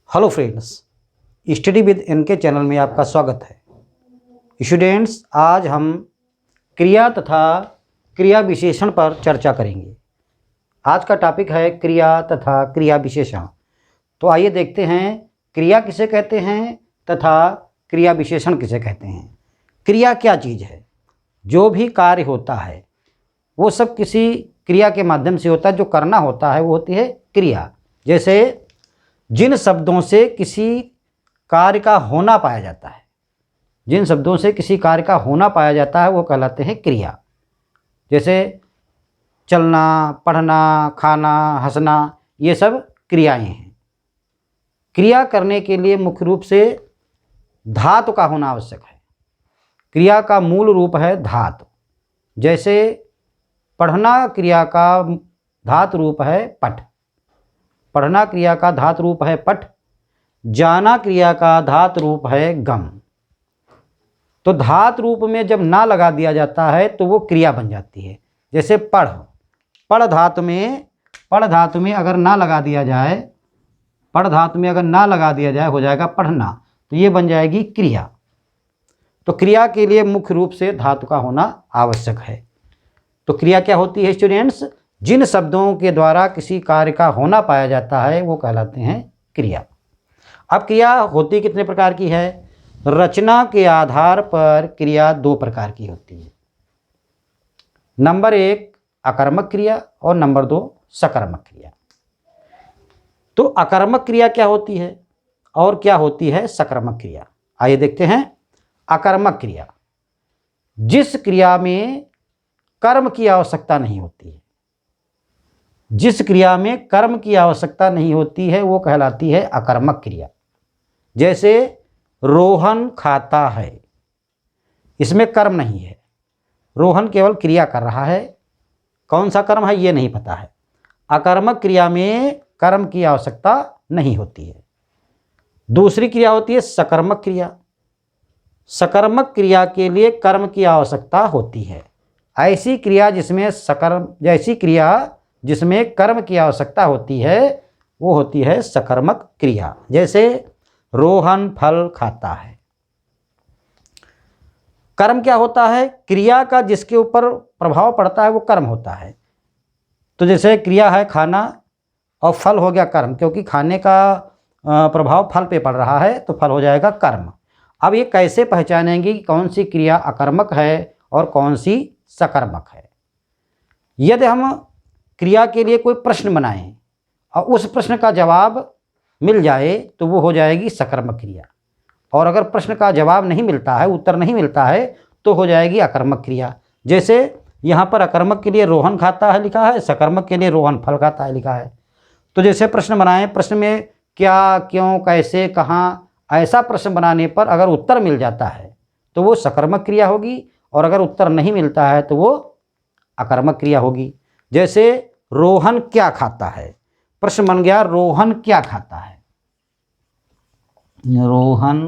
Hello friends, study with NK channel में आपका स्वागत है। स्टूडेंट्स, आज हम क्रिया तथा क्रिया विशेषण पर चर्चा करेंगे। आज का टॉपिक है क्रिया तथा क्रिया विशेषण। तो आइए देखते हैं क्रिया किसे कहते हैं तथा क्रिया विशेषण किसे कहते हैं। क्रिया क्या चीज़ है? जो भी कार्य होता है वो सब किसी क्रिया के माध्यम से होता है। जो करना होता है वो होती है क्रिया। जैसे जिन शब्दों से किसी कार्य का होना पाया जाता है, जिन शब्दों से किसी कार्य का होना पाया जाता है वो कहलाते हैं क्रिया। जैसे चलना, पढ़ना, खाना, हंसना, ये सब क्रियाएं हैं। क्रिया करने के लिए मुख्य रूप से धातु का होना आवश्यक है। क्रिया का मूल रूप है धातु। जैसे पढ़ना क्रिया का धातु रूप है पठ, पढ़ना क्रिया का धातु रूप है पठ। जाना क्रिया का धातु रूप है गम। तो धातु रूप में जब ना लगा दिया जाता है तो वो क्रिया बन जाती है। जैसे पढ़, पढ़ धातु में अगर ना लगा दिया जाए, पढ़ धातु में अगर ना लगा दिया जाए हो जाएगा पढ़ना, तो ये बन जाएगी क्रिया। तो क्रिया के लिए मुख्य रूप से धातु का होना आवश्यक है। तो क्रिया क्या होती है स्टूडेंट्स? जिन शब्दों के द्वारा किसी कार्य का होना पाया जाता है वो कहलाते हैं क्रिया। अब क्रिया होती कितने प्रकार की है? रचना के आधार पर क्रिया दो प्रकार की होती है। नंबर 1 अकर्मक क्रिया और नंबर 2 सकर्मक क्रिया। तो अकर्मक क्रिया क्या होती है और क्या होती है सकर्मक क्रिया? आइए देखते हैं। अकर्मक क्रिया, जिस क्रिया में कर्म की आवश्यकता नहीं होती है, जिस क्रिया में कर्म की आवश्यकता नहीं होती है वो कहलाती है अकर्मक क्रिया। जैसे रोहन खाता है, इसमें कर्म नहीं है, रोहन केवल क्रिया कर रहा है, कौन सा कर्म है ये नहीं पता है। अकर्मक क्रिया में कर्म की आवश्यकता नहीं होती है। दूसरी क्रिया होती है सकर्मक क्रिया। सकर्मक क्रिया के लिए कर्म की आवश्यकता होती है। ऐसी क्रिया जिसमें कर्म की आवश्यकता होती है वो होती है सकर्मक क्रिया। जैसे रोहन फल खाता है। कर्म क्या होता है? क्रिया का जिसके ऊपर प्रभाव पड़ता है वो कर्म होता है। तो जैसे क्रिया है खाना और फल हो गया कर्म, क्योंकि खाने का प्रभाव फल पे पड़ रहा है तो फल हो जाएगा कर्म। अब ये कैसे पहचानेंगे कि कौन सी क्रिया अकर्मक है और कौन सी सकर्मक है? यदि हम क्रिया के लिए कोई प्रश्न बनाएं और उस प्रश्न का जवाब मिल जाए तो वो हो जाएगी सकर्मक क्रिया, और अगर प्रश्न का जवाब नहीं मिलता है, उत्तर नहीं मिलता है, तो हो जाएगी अकर्मक क्रिया। जैसे यहाँ पर अकर्मक के लिए रोहन खाता है लिखा है, सकर्मक के लिए रोहन फल खाता है लिखा है। तो जैसे प्रश्न बनाएं, प्रश्न में क्या, क्यों, कैसे, कहाँ, ऐसा प्रश्न बनाने पर अगर उत्तर मिल जाता है तो वो सकर्मक क्रिया होगी, और अगर उत्तर नहीं मिलता है तो वो अकर्मक क्रिया होगी। जैसे रोहन क्या खाता है, प्रश्न बन गया रोहन क्या खाता है, रोहन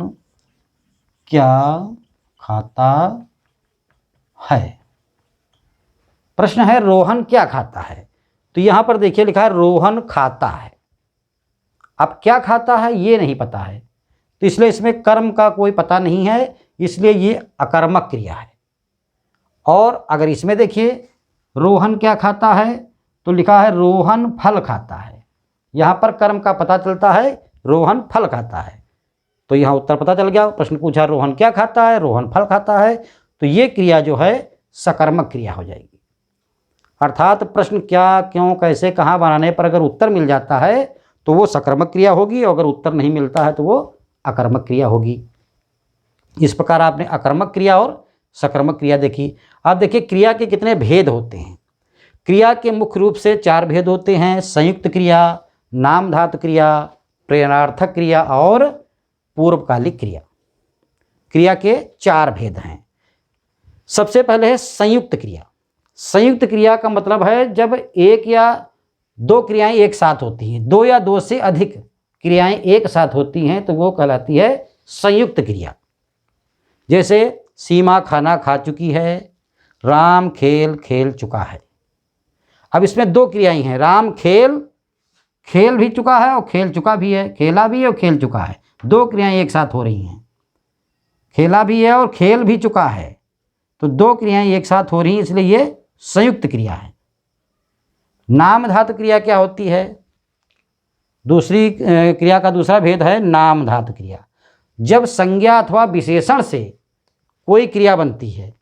क्या खाता है। प्रश्न है रोहन क्या खाता है, तो यहां पर देखिए लिखा है रोहन खाता है। अब क्या खाता है ये नहीं पता है, तो इसलिए इसमें कर्म का कोई पता नहीं है, इसलिए ये अकर्मक क्रिया है। और अगर इसमें देखिए रोहन क्या खाता है तो लिखा है रोहन फल खाता है, यहाँ पर कर्म का पता चलता है रोहन फल खाता है, तो यहाँ उत्तर पता चल गया। प्रश्न पूछा रोहन क्या खाता है, रोहन फल खाता है, तो ये क्रिया जो है सकर्मक क्रिया हो जाएगी। अर्थात प्रश्न क्या, क्यों, कैसे, कहाँ बनाने पर अगर उत्तर मिल जाता है तो वो सकर्मक क्रिया होगी, और अगर उत्तर नहीं मिलता है तो वो अकर्मक क्रिया होगी। इस प्रकार आपने अकर्मक क्रिया और सकर्मक क्रिया देखी। अब देखिए क्रिया के कितने भेद होते हैं। क्रिया के मुख्य रूप से 4 भेद होते हैं: संयुक्त क्रिया, नाम धातु क्रिया, प्रेरणार्थक क्रिया और पूर्वकालिक क्रिया। क्रिया के 4 भेद हैं। सबसे पहले है संयुक्त क्रिया। संयुक्त क्रिया का मतलब है जब 1 या 2 क्रियाएं एक साथ होती हैं, 2 या 2 से अधिक क्रियाएं एक साथ होती हैं तो वो कहलाती है संयुक्त क्रिया। जैसे सीमा खाना खा चुकी है, राम खेल खेल चुका है। अब इसमें 2 क्रियाएं हैं, राम खेल खेल भी चुका है और खेल चुका भी है, खेला भी है और खेल चुका है, दो क्रियाएं एक साथ हो रही हैं। खेला भी है और खेल भी चुका है, तो दो क्रियाएं एक साथ हो रही हैं, इसलिए ये संयुक्त क्रिया है। नाम धातु क्रिया क्या होती है? दूसरी क्रिया का दूसरा भेद है नाम धातु क्रिया। जब संज्ञा अथवा विशेषण से कोई क्रिया बनती है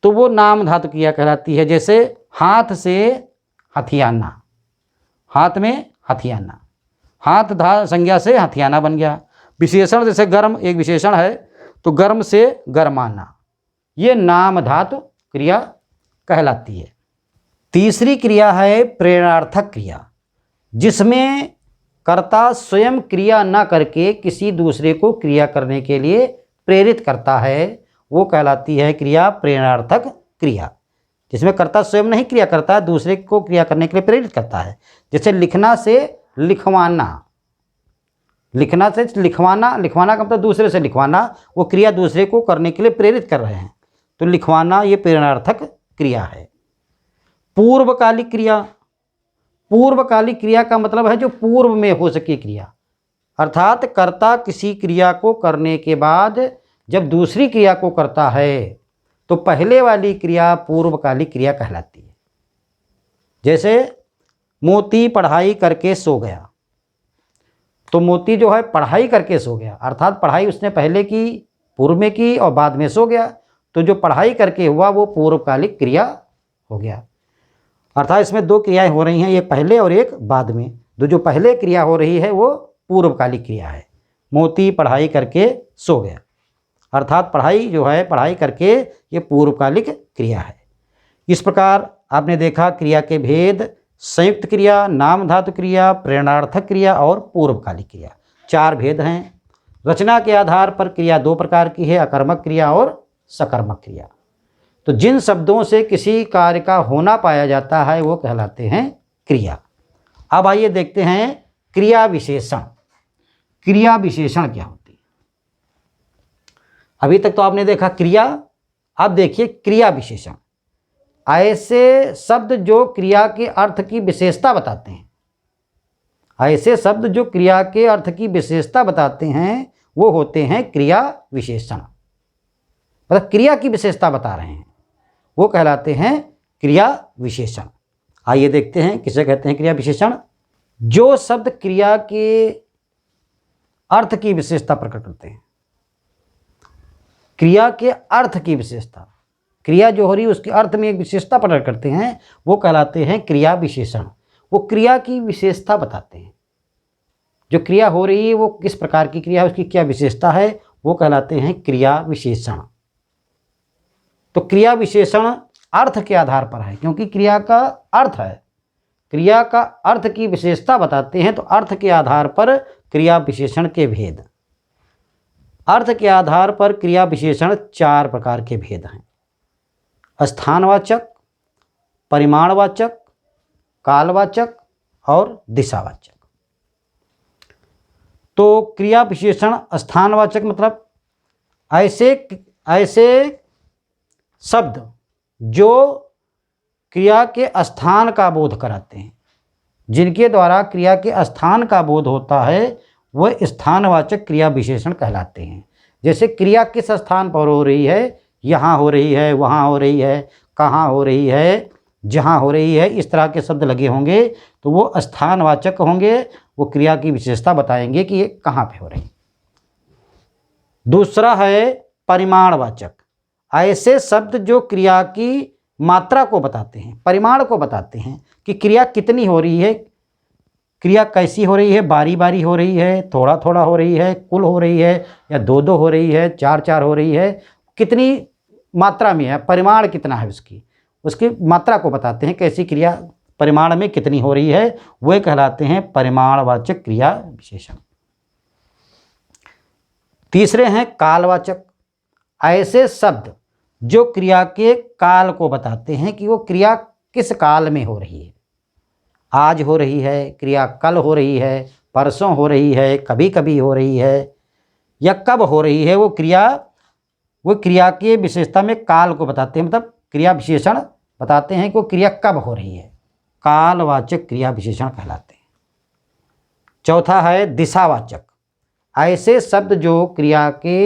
तो वो नाम धातु क्रिया कहलाती है। जैसे हाथ से हथियाना, हाथ में हथियाना, हाथ संज्ञा से हथियाना बन गया। विशेषण जैसे गर्म एक विशेषण है, तो गर्म से गरमाना, ये नाम धातु क्रिया कहलाती है। तीसरी क्रिया है प्रेरणार्थक क्रिया, जिसमें कर्ता स्वयं क्रिया न करके किसी दूसरे को क्रिया करने के लिए प्रेरित करता है, वो कहलाती है क्रिया प्रेरणार्थक क्रिया। जिसमें कर्ता स्वयं नहीं क्रिया करता है, दूसरे को क्रिया करने के लिए प्रेरित करता है। जैसे लिखना से लिखवाना, लिखना से लिखवाना, लिखवाना का मतलब दूसरे से लिखवाना, वो क्रिया दूसरे को करने के लिए प्रेरित कर रहे हैं, तो लिखवाना ये प्रेरणार्थक क्रिया है। पूर्वकालिक क्रिया, पूर्वकालिक क्रिया का मतलब है जो पूर्व में हो सके क्रिया, अर्थात कर्ता किसी क्रिया को करने के बाद जब दूसरी क्रिया को करता है तो पहले वाली क्रिया पूर्वकालिक क्रिया कहलाती है। जैसे मोती पढ़ाई करके सो गया, तो मोती जो है पढ़ाई करके सो गया, अर्थात पढ़ाई उसने पहले की, पूर्व में की और बाद में सो गया, तो जो पढ़ाई करके हुआ वो पूर्वकालिक क्रिया हो गया। अर्थात इसमें दो क्रियाएं हो रही हैं, एक पहले और एक बाद में। जो पहले क्रिया हो रही है वो पूर्वकालिक क्रिया है। मोती पढ़ाई करके सो गया, अर्थात पढ़ाई जो है, पढ़ाई करके ये पूर्वकालिक क्रिया है। इस प्रकार आपने देखा क्रिया के भेद: संयुक्त क्रिया, नाम धातु क्रिया, प्रेरणार्थक क्रिया और पूर्वकालिक क्रिया। चार भेद हैं। रचना के आधार पर क्रिया दो प्रकार की है, अकर्मक क्रिया और सकर्मक क्रिया। तो जिन शब्दों से किसी कार्य का होना पाया जाता है वो कहलाते हैं क्रिया। अब आइए देखते हैं क्रिया विशेषण। क्रिया विशेषण क्या होती है? अभी तक तो आपने देखा क्रिया, अब देखिए क्रिया विशेषण। ऐसे शब्द जो क्रिया के अर्थ की विशेषता बताते हैं, ऐसे शब्द जो क्रिया के अर्थ की विशेषता बताते हैं वो होते हैं क्रिया विशेषण। मतलब क्रिया की विशेषता बता रहे हैं, वो कहलाते हैं क्रिया विशेषण। आइए देखते हैं किसे कहते हैं क्रिया विशेषण। जो शब्द क्रिया के अर्थ की विशेषता प्रकट करते हैं, क्रिया के अर्थ की विशेषता, क्रिया जो हो रही है उसके अर्थ में एक विशेषता प्रकट करते हैं, वो कहलाते हैं क्रिया विशेषण। वो क्रिया की विशेषता बताते हैं, जो क्रिया हो रही है वो किस प्रकार की क्रिया है, उसकी क्या विशेषता है, वो कहलाते हैं क्रिया विशेषण। तो क्रिया विशेषण अर्थ के आधार पर है, क्योंकि क्रिया का अर्थ है, क्रिया का अर्थ की विशेषता बताते हैं, तो अर्थ के आधार पर क्रिया विशेषण के भेद। अर्थ के आधार पर क्रिया विशेषण चार प्रकार के भेद हैं: स्थानवाचक, परिमाणवाचक, कालवाचक और दिशावाचक। तो क्रिया विशेषण स्थानवाचक मतलब ऐसे शब्द जो क्रिया के स्थान का बोध कराते हैं, जिनके द्वारा क्रिया के स्थान का बोध होता है, वह स्थानवाचक क्रिया विशेषण कहलाते हैं। जैसे क्रिया किस स्थान पर हो रही है, यहाँ हो रही है, वहाँ हो रही है, कहाँ हो रही है, जहाँ हो रही है, इस तरह के शब्द लगे होंगे तो वो स्थानवाचक होंगे, वो क्रिया की विशेषता बताएंगे कि ये कहाँ पे हो रही है। दूसरा है परिमाणवाचक। ऐसे शब्द जो क्रिया की मात्रा को बताते हैं, परिमाण को बताते हैं कि क्रिया कितनी हो रही है, क्रिया कैसी हो रही है, बारी बारी हो रही है, थोड़ा थोड़ा हो रही है, कुल हो रही है, या दो दो हो रही है, चार चार हो रही है, कितनी मात्रा में है, परिमाण कितना है उसकी मात्रा को बताते हैं, कैसी क्रिया परिमाण में कितनी हो रही है, वे कहलाते हैं परिमाणवाचक क्रिया विशेषण। तीसरे हैं कालवाचक। ऐसे शब्द जो क्रिया के काल को बताते हैं कि वो क्रिया किस काल में हो रही है, आज हो रही है, क्रिया कल हो रही है, परसों हो रही है, कभी कभी हो रही है, या कब हो रही है, वो क्रिया की विशेषता में काल को बताते हैं, मतलब क्रिया विशेषण बताते हैं कि वो क्रिया कब हो रही है, कालवाचक क्रिया विशेषण कहलाते हैं। चौथा है दिशावाचक। ऐसे शब्द जो क्रिया के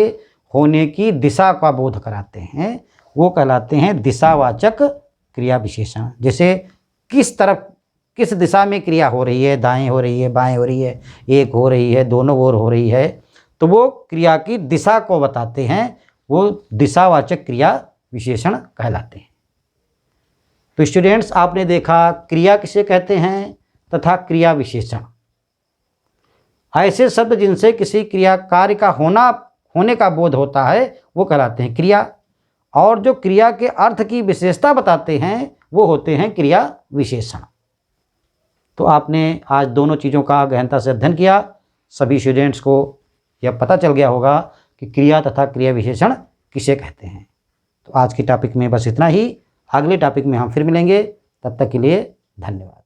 होने की दिशा का बोध कराते हैं वो कहलाते हैं दिशावाचक क्रिया विशेषण। जैसे किस तरफ, किस दिशा में क्रिया हो रही है, दाएं हो रही है, बाएं हो रही है, एक हो रही है, दोनों ओर हो रही है, तो वो क्रिया की दिशा को बताते हैं, वो दिशावाचक क्रिया विशेषण कहलाते हैं। तो स्टूडेंट्स, आपने देखा क्रिया किसे कहते हैं तथा क्रिया विशेषण। ऐसे शब्द जिनसे किसी क्रिया कार्य का होने का बोध होता है वो कहलाते हैं क्रिया, और जो क्रिया के अर्थ की विशेषता बताते हैं वो होते हैं क्रिया विशेषण। तो आपने आज दोनों चीज़ों का गहनता से अध्ययन किया। सभी स्टूडेंट्स को यह पता चल गया होगा कि क्रिया तथा क्रिया विशेषण किसे कहते हैं। तो आज के टॉपिक में बस इतना ही। अगले टॉपिक में हम फिर मिलेंगे, तब तक के लिए धन्यवाद।